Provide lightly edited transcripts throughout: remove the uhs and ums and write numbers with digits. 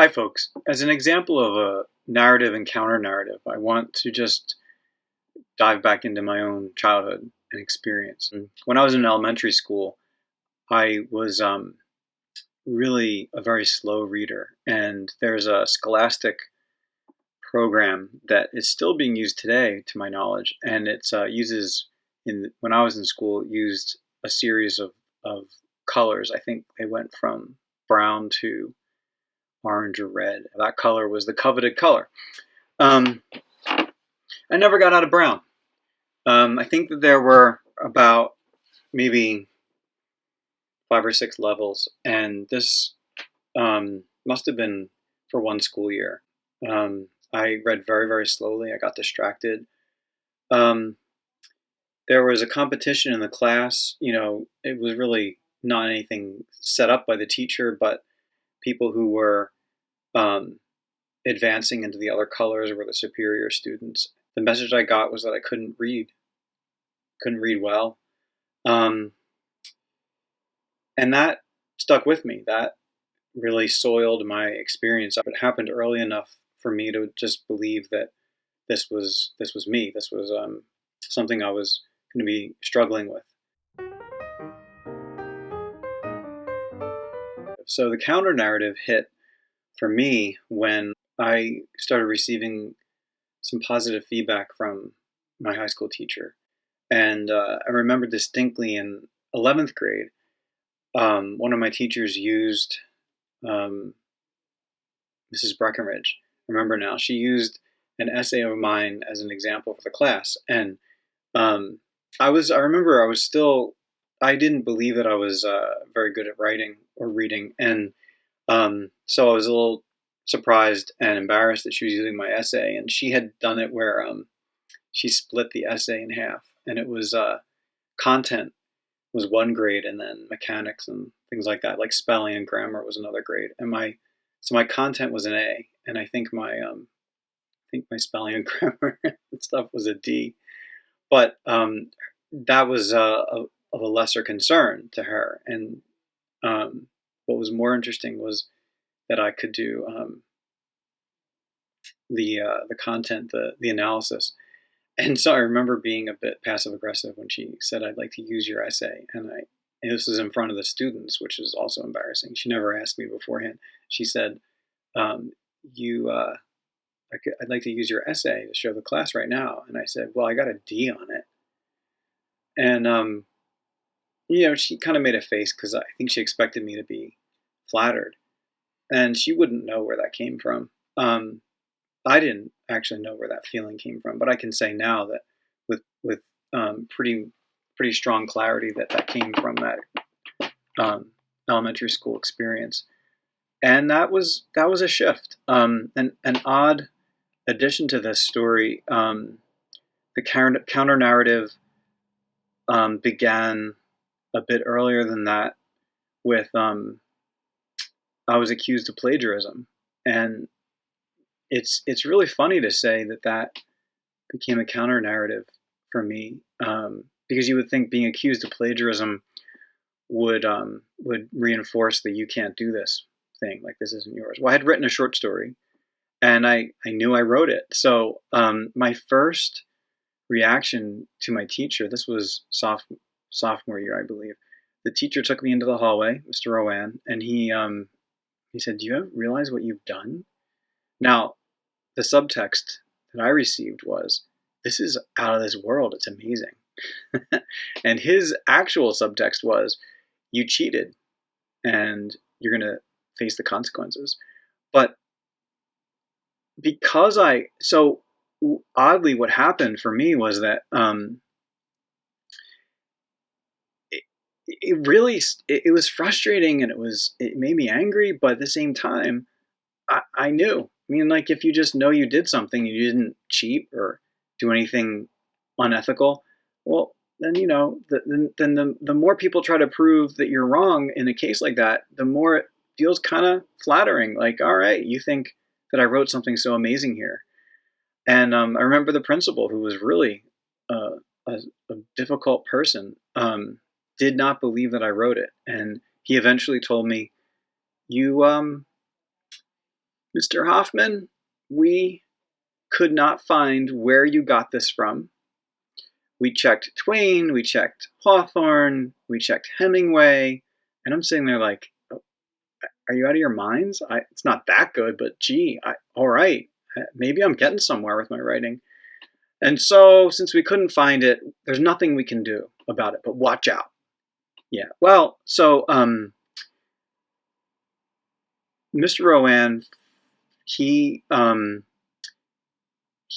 Hi, folks. As an example of a narrative and counter-narrative, I want to just dive back into my own childhood and experience. When I was in elementary school, I was really a very slow reader, and there's a scholastic program that is still being used today, to my knowledge, and it uses, when I was in school, it used a series of colors. I think they went from brown to orange or red. That color was the coveted color. I never got out of brown. I think that there were about maybe 5 or 6 levels, and this must have been for one school year. I read very, very slowly. I got distracted. There was a competition in the class. It was really not anything set up by the teacher, but people who were advancing into the other colors were the superior students. The message I got was that I couldn't read well. And that stuck with me. That really soiled my experience. It happened early enough for me to just believe that this was me. This was something I was going to be struggling with. So the counter narrative hit for me when I started receiving some positive feedback from my high school teacher. And I remember distinctly in 11th grade, one of my teachers used Mrs. Breckenridge. I remember now, she used an essay of mine as an example for the class. And I didn't believe that I was very good at writing or reading. And so I was a little surprised and embarrassed that she was using my essay. And she had done it where she split the essay in half. And it was content was 1 grade, and then mechanics and things like that, like spelling and grammar, was another grade. And my content was an A, and I think my spelling and grammar and stuff was a D. But that was of a lesser concern to her. And what was more interesting was that I could do the content, the analysis. And so I remember being a bit passive aggressive when she said, "I'd like to use your essay." And this was in front of the students, which is also embarrassing. She never asked me beforehand. She said, I'd like to use your essay to show the class right now. And I said, "Well, I got a D on it." And, she kind of made a face because I think she expected me to be flattered. And she wouldn't know where that came from. I didn't actually know where that feeling came from, but I can say now that with pretty strong clarity that came from that elementary school experience, and that was a shift. An odd addition to this story, the counter narrative began a bit earlier than that with I was accused of plagiarism, and it's really funny to say that became a counter narrative for me, because you would think being accused of plagiarism would reinforce the "you can't do this" thing, like this isn't yours. Well, I had written a short story, and I knew I wrote it. So my first reaction to my teacher, this was sophomore year, I believe. The teacher took me into the hallway, Mr. Rowan, and he said, "Do you realize what you've done?" Now, the subtext that I received was, "This is out of this world. It's amazing." And his actual subtext was, "You cheated, and you're going to face the consequences." But because so oddly, what happened for me was that it was frustrating, and it made me angry, but at the same time, I knew. I mean, like, if you just know you did something, you didn't cheat or do anything unethical, well, then the more people try to prove that you're wrong in a case like that, the more it feels kind of flattering. Like, all right, you think that I wrote something so amazing here. And I remember the principal, who was really a difficult person, did not believe that I wrote it, and he eventually told me, "You Mr. Hoffman, we could not find where you got this from. We checked Twain, we checked Hawthorne, we checked Hemingway, and I'm sitting there like, oh, are you out of your minds? It's not that good, but gee, all right, maybe I'm getting somewhere with my writing. And so, since we couldn't find it, there's nothing we can do about it, but watch out. Yeah, well, so Mr. Rowan, he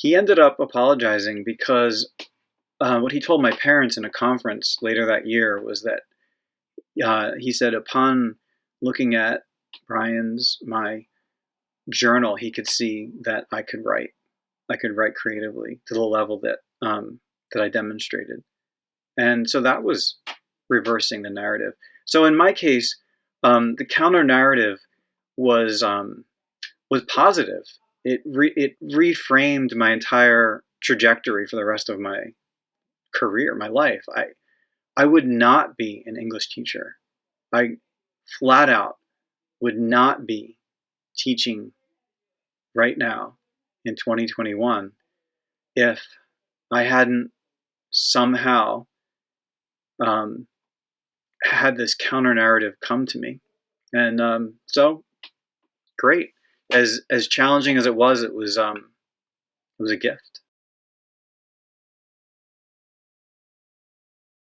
ended up apologizing because what he told my parents in a conference later that year was that he said upon looking at my journal, he could see that I could write creatively to the level that I demonstrated, and so that was reversing the narrative. So in my case, the counter narrative was positive. It reframed my entire trajectory for the rest of my career, my life. I would not be an English teacher. I flat out would not be teaching right now in 2021 if I hadn't somehow had this counter narrative come to me. And so great. As challenging as it was a gift.